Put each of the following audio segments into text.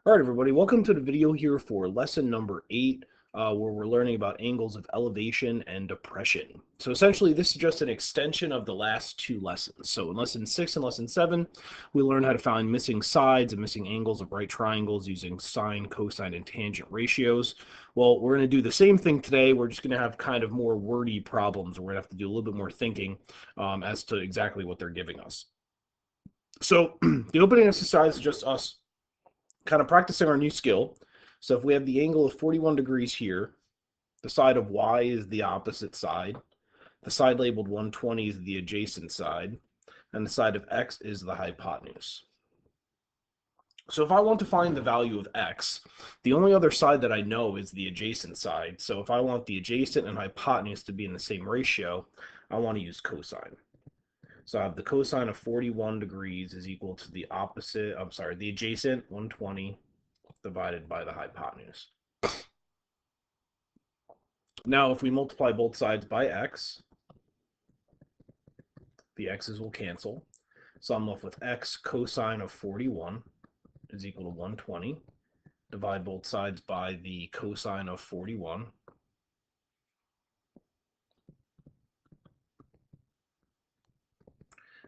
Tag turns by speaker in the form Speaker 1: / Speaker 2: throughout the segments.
Speaker 1: All right, everybody, welcome to the video here for lesson number 8, where we're learning about angles of elevation and depression. So essentially, this is just an extension of the last two lessons. So in lesson 6 and lesson 7, we learned how to find missing sides and missing angles of right triangles using sine, cosine, and tangent ratios. Well, we're going to do the same thing today. We're just going to have kind of more wordy problems. We're going to have to do a little bit more thinking as to exactly what they're giving us. So the opening exercise is just us kind of practicing our new skill. So if we have the angle of 41 degrees here, the side of y is the opposite side, the side labeled 120 is the adjacent side, and the side of x is the hypotenuse. So if I want to find the value of x, the only other side that I know is the adjacent side. So if I want the adjacent and hypotenuse to be in the same ratio, I want to use cosine. So I have the cosine of 41 degrees is equal to the the adjacent 120 divided by the hypotenuse. Now, if we multiply both sides by x, the x's will cancel. So I'm left with x cosine of 41 is equal to 120. Divide both sides by the cosine of 41.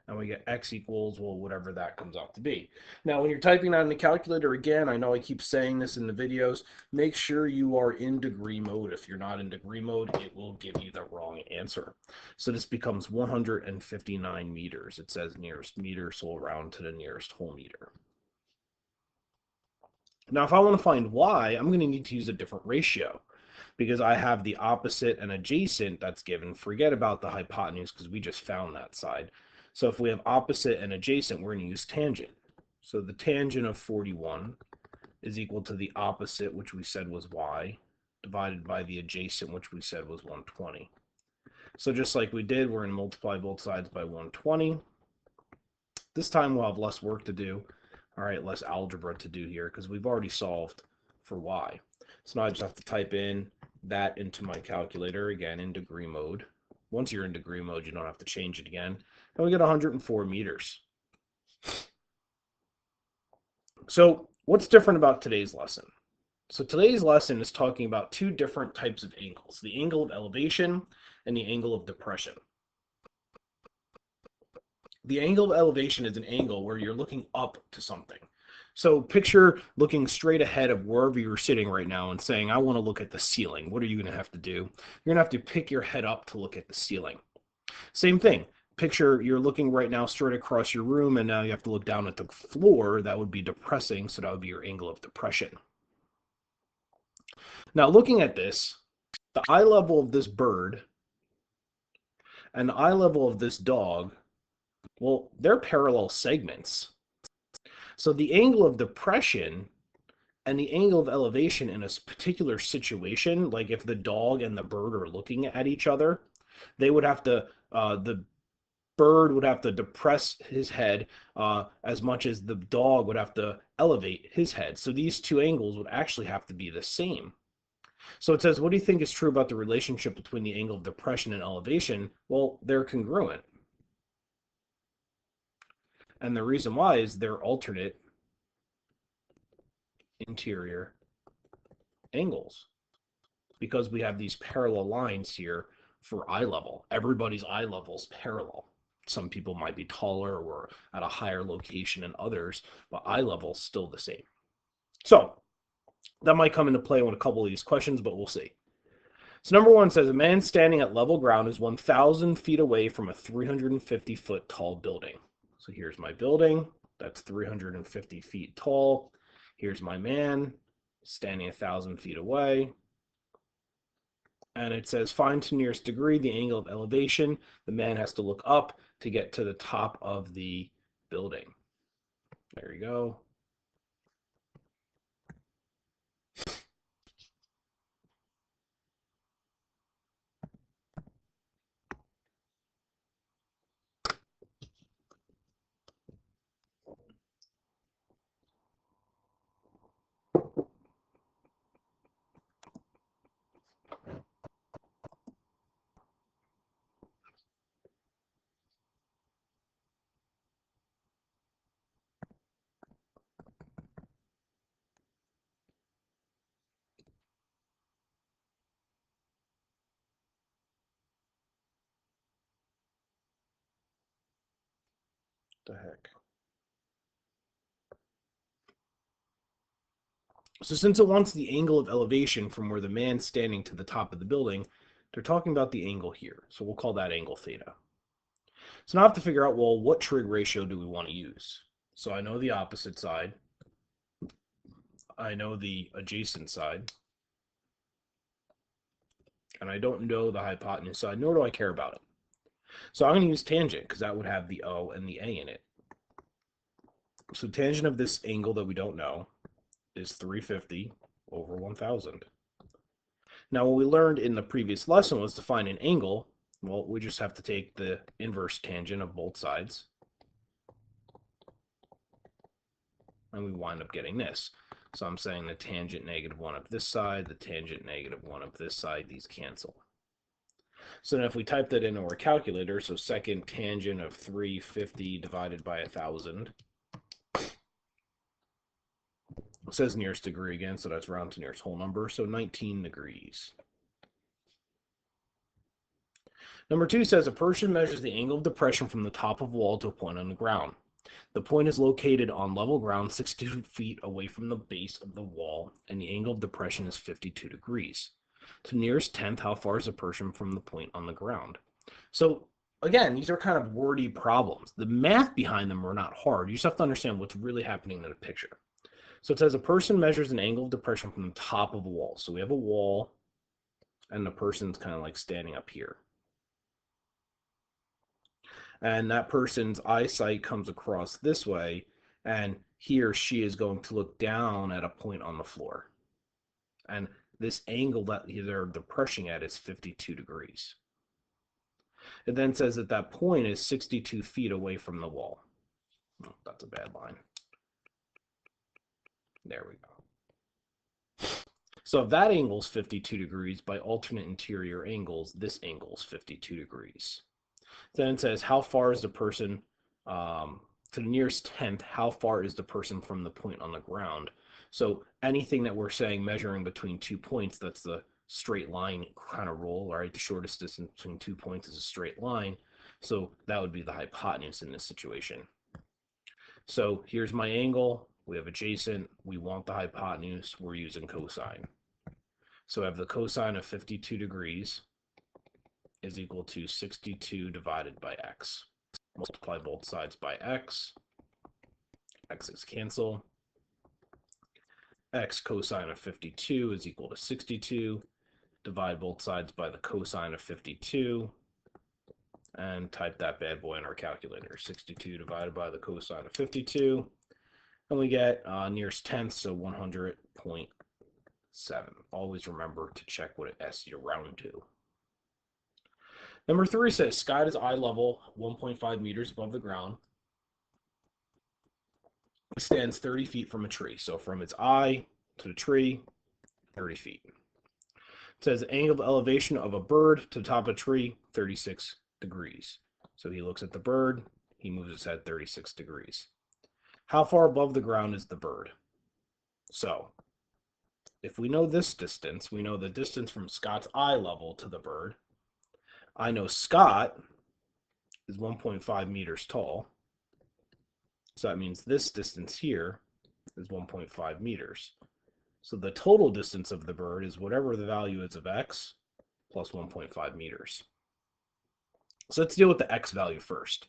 Speaker 1: And we get x equals, well, whatever that comes out to be. Now, when you're typing that in the calculator, again, I know I keep saying this in the videos, make sure you are in degree mode. If you're not in degree mode, it will give you the wrong answer. So this becomes 159 meters. It says nearest meter, so we'll round to the nearest whole meter. Now, if I want to find y, I'm going to need to use a different ratio because I have the opposite and adjacent that's given. Forget about the hypotenuse because we just found that side. So if we have opposite and adjacent, we're going to use tangent. So the tangent of 41 is equal to the opposite, which we said was y, divided by the adjacent, which we said was 120. So just like we did, we're going to multiply both sides by 120. This time we'll have less work to do. All right, less algebra to do here because we've already solved for y. So now I just have to type in that into my calculator, again, in degree mode. Once you're in degree mode, you don't have to change it again. And we get 104 meters. So what's different about today's lesson? So today's lesson is talking about two different types of angles, the angle of elevation and the angle of depression. The angle of elevation is an angle where you're looking up to something. So picture looking straight ahead of wherever you're sitting right now and saying, I want to look at the ceiling. What are you going to have to do? You're going to have to pick your head up to look at the ceiling. Same thing. Picture you're looking right now straight across your room and now you have to look down at the floor. That would be depressing, so that would be your angle of depression. Now looking at this, the eye level of this bird and the eye level of this dog, well, they're parallel segments. So the angle of depression and the angle of elevation in a particular situation, like if the dog and the bird are looking at each other, they would have to, the bird would have to depress his head as much as the dog would have to elevate his head. So these two angles would actually have to be the same. So it says, what do you think is true about the relationship between the angle of depression and elevation? Well, they're congruent. And the reason why is they're alternate interior angles because we have these parallel lines here for eye level. Everybody's eye level is parallel. Some people might be taller or at a higher location than others, but eye level is still the same. So that might come into play on a couple of these questions, but we'll see. So number one says a man standing at level ground is 1,000 feet away from a 350-foot tall building. So here's my building. That's 350 feet tall. Here's my man standing 1,000 feet away. And it says find to nearest degree the angle of elevation. The man has to look up to get to the top of the building. There you go. The heck? So since it wants the angle of elevation from where the man's standing to the top of the building, they're talking about the angle here. So we'll call that angle theta. So now I have to figure out, well, what trig ratio do we want to use? So I know the opposite side. I know the adjacent side. And I don't know the hypotenuse side, nor do I care about it. So I'm going to use tangent because that would have the O and the A in it. So tangent of this angle that we don't know is 350 over 1,000. Now, what we learned in the previous lesson was to find an angle. Well, we just have to take the inverse tangent of both sides. And we wind up getting this. So I'm saying the tangent -1 of this side, the tangent -1 of this side, these cancel. So now if we type that into our calculator, so second tangent of 350 divided by 1,000, it says nearest degree again, so that's round to nearest whole number, so 19 degrees. Number 2 says a person measures the angle of depression from the top of a wall to a point on the ground. The point is located on level ground 62 feet away from the base of the wall, and the angle of depression is 52 degrees. To nearest tenth, how far is the person from the point on the ground? So again, these are kind of wordy problems. The math behind them are not hard. You just have to understand what's really happening in the picture. So it says a person measures an angle of depression from the top of a wall. So we have a wall, and the person's kind of like standing up here. And that person's eyesight comes across this way, and he or she is going to look down at a point on the floor. And this angle that they're depressing at is 52 degrees. It then says that that point is 62 feet away from the wall. Oh, that's a bad line. There we go. So if that angle is 52 degrees, by alternate interior angles, this angle is 52 degrees. Then it says, how far is the person, to the nearest tenth, how far is the person from the point on the ground? So anything that we're saying measuring between 2 points, that's the straight line kind of rule, right? The shortest distance between 2 points is a straight line. So that would be the hypotenuse in this situation. So here's my angle. We have adjacent. We want the hypotenuse. We're using cosine. So I have the cosine of 52 degrees is equal to 62 divided by x. Multiply both sides by x. X's cancel. X cosine of 52 is equal to 62. Divide both sides by the cosine of 52. And type that bad boy in our calculator. 62 divided by the cosine of 52. And we get nearest tenth, so 100.7. Always remember to check what S you round to. Number 3 says sky is eye level 1.5 meters above the ground. It stands 30 feet from a tree. So from its eye to the tree, 30 feet. It says the angle of elevation of a bird to the top of a tree, 36 degrees. So he looks at the bird, he moves his head 36 degrees. How far above the ground is the bird? So if we know this distance, we know the distance from Scott's eye level to the bird. I know Scott is 1.5 meters tall. So that means this distance here is 1.5 meters. So the total distance of the bird is whatever the value is of x plus 1.5 meters. So let's deal with the x value first.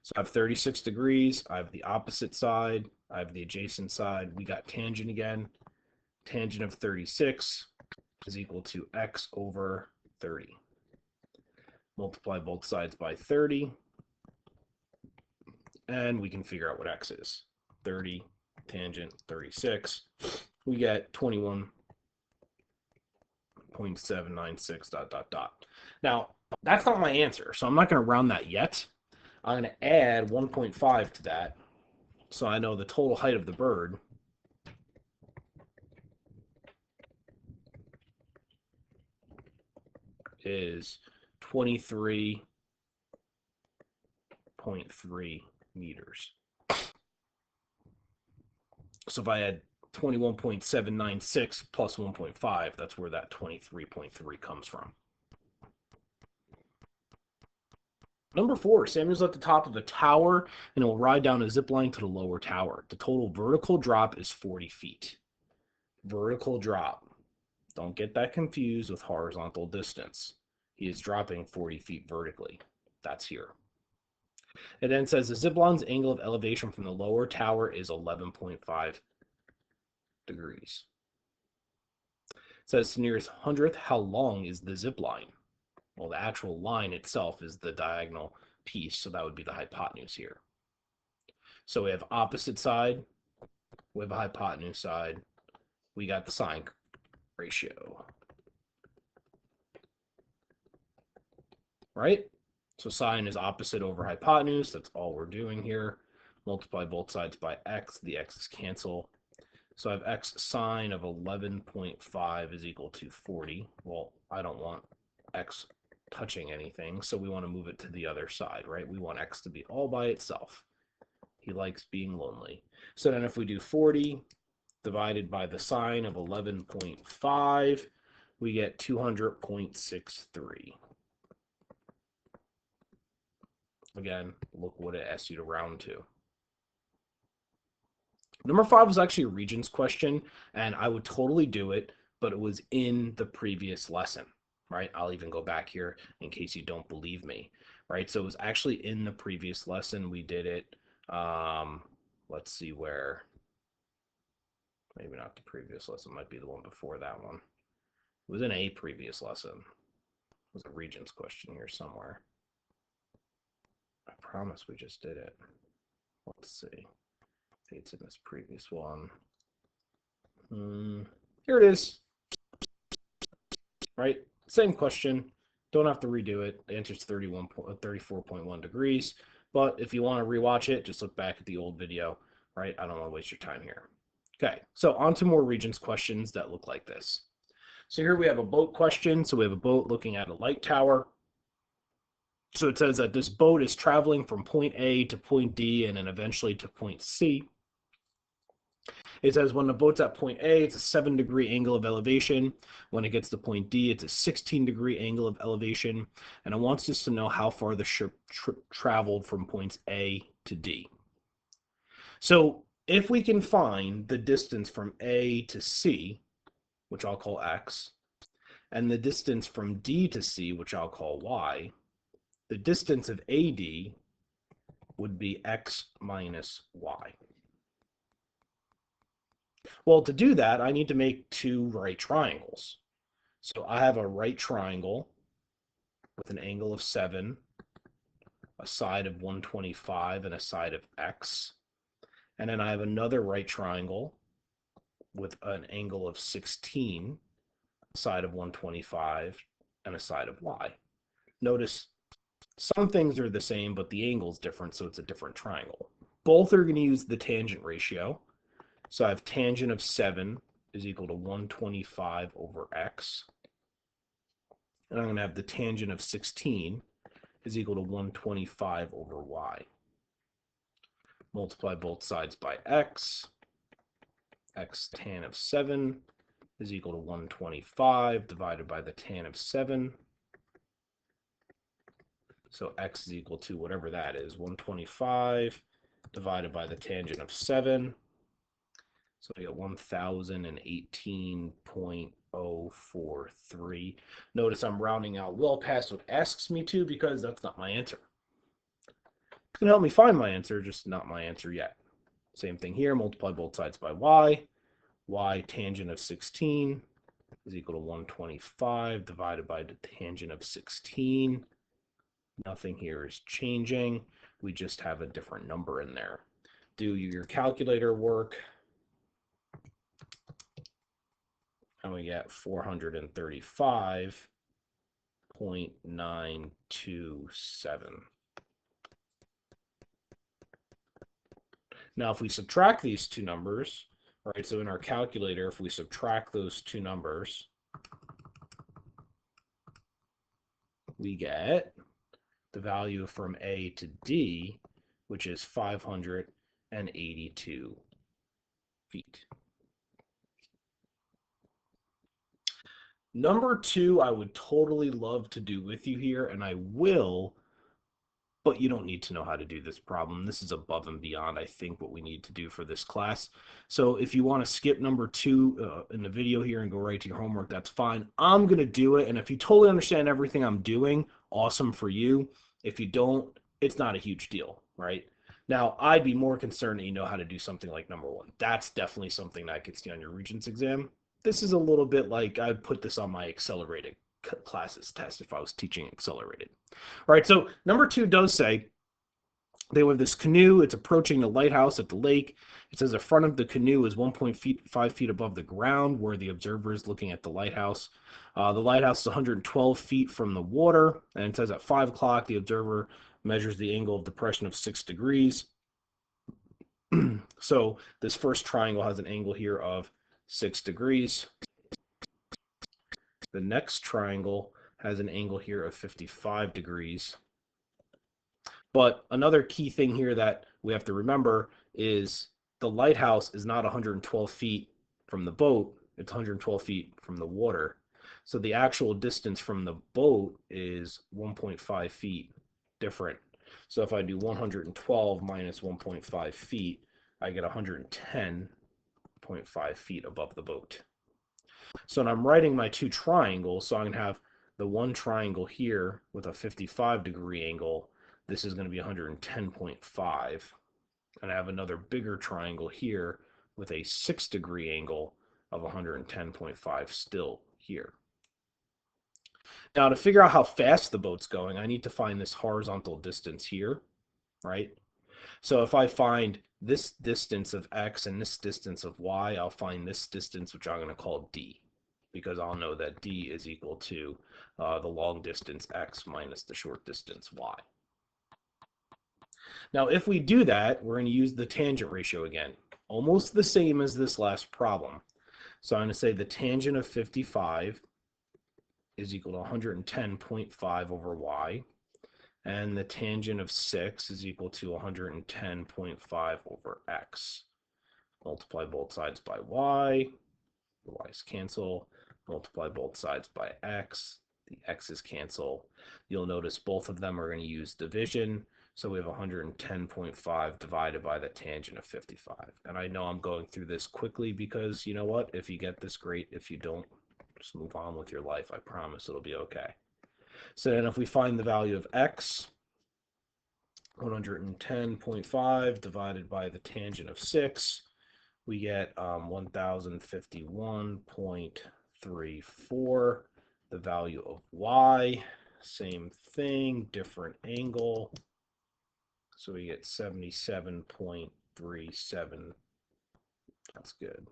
Speaker 1: So I have 36 degrees. I have the opposite side. I have the adjacent side. We got tangent again. Tangent of 36 is equal to x over 30. Multiply both sides by 30. And we can figure out what x is. 30 tangent 36. We get 21.796 ... Now, that's not my answer, so I'm not going to round that yet. I'm going to add 1.5 to that, so I know the total height of the bird is 23.3 meters. So if I add 21.796 plus 1.5, that's where that 23.3 comes from. Number 4, Samuel's at the top of the tower and will ride down a zip line to the lower tower. The total vertical drop is 40 feet. Vertical drop. Don't get that confused with horizontal distance. He is dropping 40 feet vertically. That's here. It then says the zip line's angle of elevation from the lower tower is 11.5 degrees. It says to nearest hundredth, how long is the zip line? Well, the actual line itself is the diagonal piece, so that would be the hypotenuse here. So we have opposite side, we have a hypotenuse side, we got the sine ratio. Right? So sine is opposite over hypotenuse, that's all we're doing here. Multiply both sides by x, the x's cancel. So I have x sine of 11.5 is equal to 40. Well, I don't want x touching anything, so we want to move it to the other side, right? We want x to be all by itself. He likes being lonely. So then if we do 40 divided by the sine of 11.5, we get 200.63. Again, look what it asks you to round to. Number 5 was actually a Regents question, and I would totally do it, but it was in the previous lesson, right? I'll even go back here in case you don't believe me, right? So it was actually in the previous lesson. We did it. Let's see where. Maybe not the previous lesson. Might be the one before that one. It was in a previous lesson. It was a Regents question here somewhere. I promise we just did it. Let's see. It's in this previous one. Here it is. Right? Same question. Don't have to redo it. The answer is 34.1 degrees. But if you want to rewatch it, just look back at the old video. Right? I don't want to waste your time here. Okay, so on to more Regents questions that look like this. So here we have a boat question. So we have a boat looking at a light tower. So it says that this boat is traveling from point A to point D and then eventually to point C. It says when the boat's at point A, it's a 7-degree angle of elevation. When it gets to point D, it's a 16-degree angle of elevation. And it wants us to know how far the ship traveled from points A to D. So if we can find the distance from A to C, which I'll call X, and the distance from D to C, which I'll call Y, the distance of AD would be X minus Y. Well, to do that, I need to make 2 right triangles. So I have a right triangle with an angle of 7, a side of 125, and a side of X. And then I have another right triangle with an angle of 16, a side of 125, and a side of Y. Notice some things are the same, but the angle is different, so it's a different triangle. Both are going to use the tangent ratio. So I have tangent of 7 is equal to 125 over X. And I'm going to have the tangent of 16 is equal to 125 over Y. Multiply both sides by X. X tan of 7 is equal to 125 divided by the tan of 7. So X is equal to whatever that is, 125 divided by the tangent of 7. So I get 1018.043. Notice I'm rounding out well past what asks me to because that's not my answer. It's going to help me find my answer, just not my answer yet. Same thing here, multiply both sides by Y. Y tangent of 16 is equal to 125 divided by the tangent of 16. Nothing here is changing. We just have a different number in there. Do your calculator work. And we get 435.927. Now, if we subtract these two numbers, right, so in our calculator, if we subtract those two numbers, we get the value from A to D, which is 582 feet. Number 2, I would totally love to do with you here, and I will but you don't need to know how to do this problem. This is above and beyond, I think, what we need to do for this class. So if you want to skip number 2 in the video here and go right to your homework, that's fine. I'm going to do it, and if you totally understand everything I'm doing, awesome for you. If you don't, it's not a huge deal, right? Now, I'd be more concerned that you know how to do something like number 1. That's definitely something that gets you on your Regents exam. This is a little bit like I'd put this on my accelerated classes test if I was teaching accelerated. All right, so number 2 does say they have this canoe. It's approaching the lighthouse at the lake. It says the front of the canoe is 1.5 feet above the ground where the observer is looking at the lighthouse. The lighthouse is 112 feet from the water, and it says at 5 o'clock the observer measures the angle of depression of 6 degrees. So this first triangle has an angle here of 6 degrees. The next triangle has an angle here of 55 degrees. But another key thing here that we have to remember is the lighthouse is not 112 feet from the boat, it's 112 feet from the water. So the actual distance from the boat is 1.5 feet different. So if I do 112 minus 1.5 feet, I get 110.5 feet above the boat. So when I'm writing my 2 triangles, so I'm going to have the one triangle here with a 55-degree angle. This is going to be 110.5. And I have another bigger triangle here with a 6-degree angle of 110.5 still here. Now, to figure out how fast the boat's going, I need to find this horizontal distance here, right? So if I find this distance of x and this distance of y, I'll find this distance, which I'm going to call d, because I'll know that d is equal to the long distance x minus the short distance y. Now, if we do that, we're going to use the tangent ratio again, almost the same as this last problem. So I'm going to say the tangent of 55 is equal to 110.5 over y, and the tangent of 6 is equal to 110.5 over x. Multiply both sides by y, the y's cancel, multiply both sides by x, the x's cancel. You'll notice both of them are going to use division, so we have 110.5 divided by the tangent of 55. And I know I'm going through this quickly because, you know what, if you get this, great. If you don't, just move on with your life. I promise it'll be okay. So then if we find the value of x, 110.5 divided by the tangent of 6, we get 1051.34. The value of y, same thing, different angle. So we get 77.37. That's good.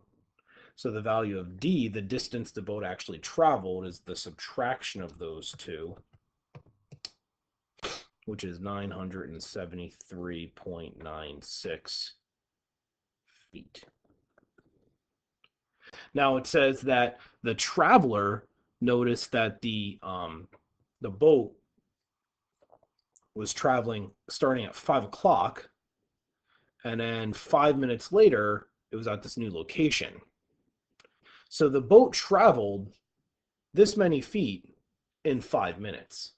Speaker 1: So the value of d, the distance the boat actually traveled, is the subtraction of those two, which is 973.96 feet. Now it says that the traveler noticed that the boat was traveling starting at 5 o'clock, and then 5 minutes later, it was at this new location. So the boat traveled this many feet in 5 minutes.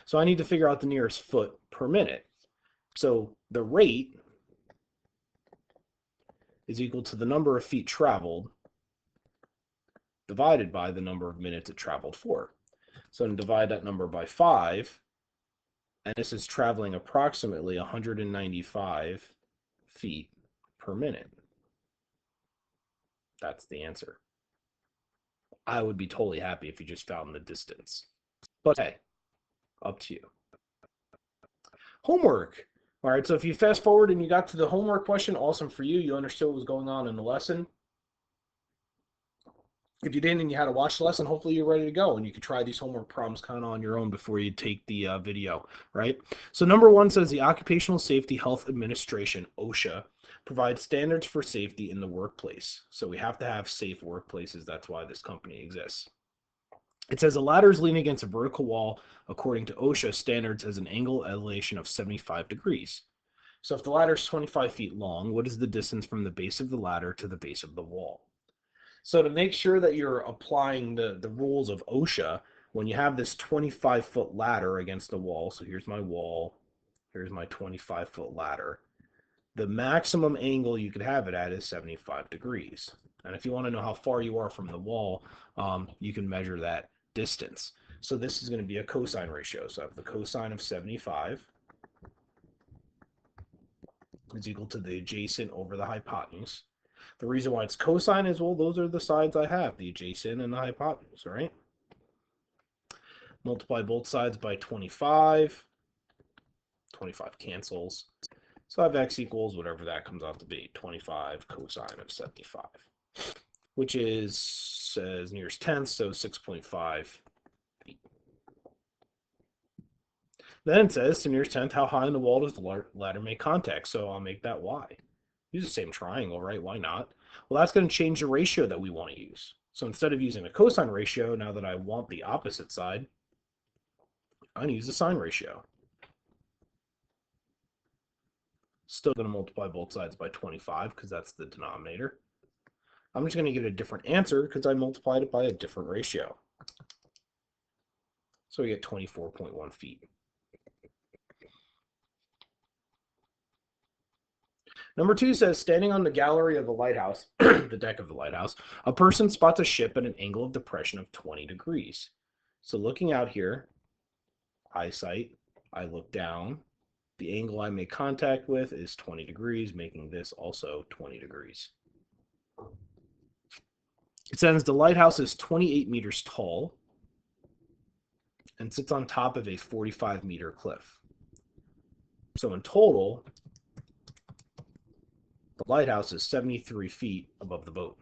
Speaker 1: So I need to figure out the nearest foot per minute. So the rate is equal to the number of feet traveled divided by the number of minutes it traveled for. So I'm going to divide that number by 5, and this is traveling approximately 195 feet per minute. That's the answer. I would be totally happy if you just found the distance. But hey, up to you. Homework. All right, so if you fast forward and you got to the homework question, awesome for you. You understood what was going on in the lesson. If you didn't and you had to watch the lesson, hopefully you're ready to go and you can try these homework problems kind of on your own before you take the video, right? So number 1 says the Occupational Safety Health Administration, OSHA, provides standards for safety in the workplace. So we have to have safe workplaces. That's why this company exists. It says a ladder is leaning against a vertical wall according to OSHA standards has an angle elevation of 75 degrees. So if the ladder is 25 feet long, what is the distance from the base of the ladder to the base of the wall? So to make sure that you're applying the rules of OSHA, when you have this 25-foot ladder against the wall, so here's my wall, Here's my 25-foot ladder. The maximum angle you could have it at is 75 degrees. And if you want to know how far you are from the wall, you can measure that distance. So this is going to be a cosine ratio. So I have the cosine of 75 is equal to the adjacent over the hypotenuse. The reason why it's cosine is, well, those are the sides I have, the adjacent and the hypotenuse, right? Multiply both sides by 25. 25 cancels. So I have x equals whatever that comes out to be, 25 cosine of 75, which is as nearest tenth, so 6.5 feet. Then it says to nearest tenth, how high in the wall does the ladder make contact? So I'll make that y. Use the same triangle, right? Why not? Well, that's going to change the ratio that we want to use. So instead of using a cosine ratio, now that I want the opposite side, I'm going to use the sine ratio. Still going to multiply both sides by 25 because that's the denominator. I'm just going to get a different answer because I multiplied it by a different ratio. So we get 24.1 feet. Number 2 says, standing on the gallery of the lighthouse, the deck of the lighthouse, a person spots a ship at an angle of depression of 20 degrees. So looking out here, eyesight, I look down. The angle I make contact with is 20 degrees, making this also 20 degrees. It says the lighthouse is 28 meters tall and sits on top of a 45-meter cliff. So in total, the lighthouse is 73 feet above the boat.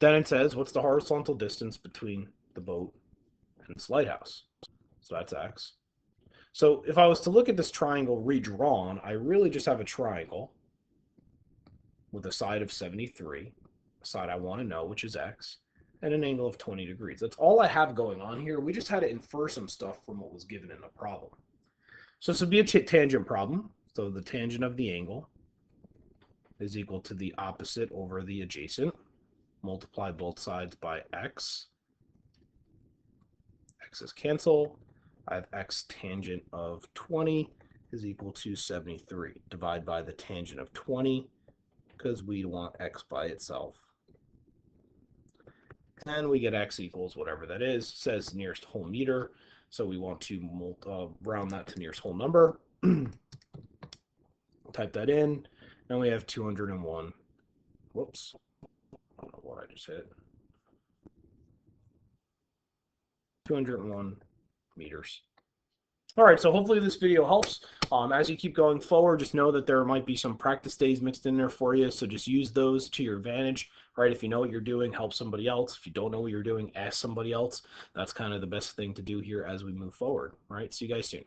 Speaker 1: Then it says, what's the horizontal distance between the boat and this lighthouse? So that's x. So if I was to look at this triangle redrawn, I really just have a triangle with a side of 73, a side I want to know, which is x, and an angle of 20 degrees. That's all I have going on here. We just had to infer some stuff from what was given in the problem. So this would be a tangent problem. So the tangent of the angle is equal to the opposite over the adjacent. Multiply both sides by x. X's cancel. I have x tangent of 20 is equal to 73. Divide by the tangent of 20 because we want x by itself. And we get x equals whatever that is. It says nearest whole meter, so we want to round that to nearest whole number. Type that in, and we have 201. Whoops. I don't know what I just hit. 201 meters. All right, so hopefully this video helps. As you keep going forward, just know that there might be some practice days mixed in there for you, so just use those to your advantage, right? If you know what you're doing, help somebody else. If you don't know what you're doing, ask somebody else. That's kind of the best thing to do here as we move forward, right? See you guys soon.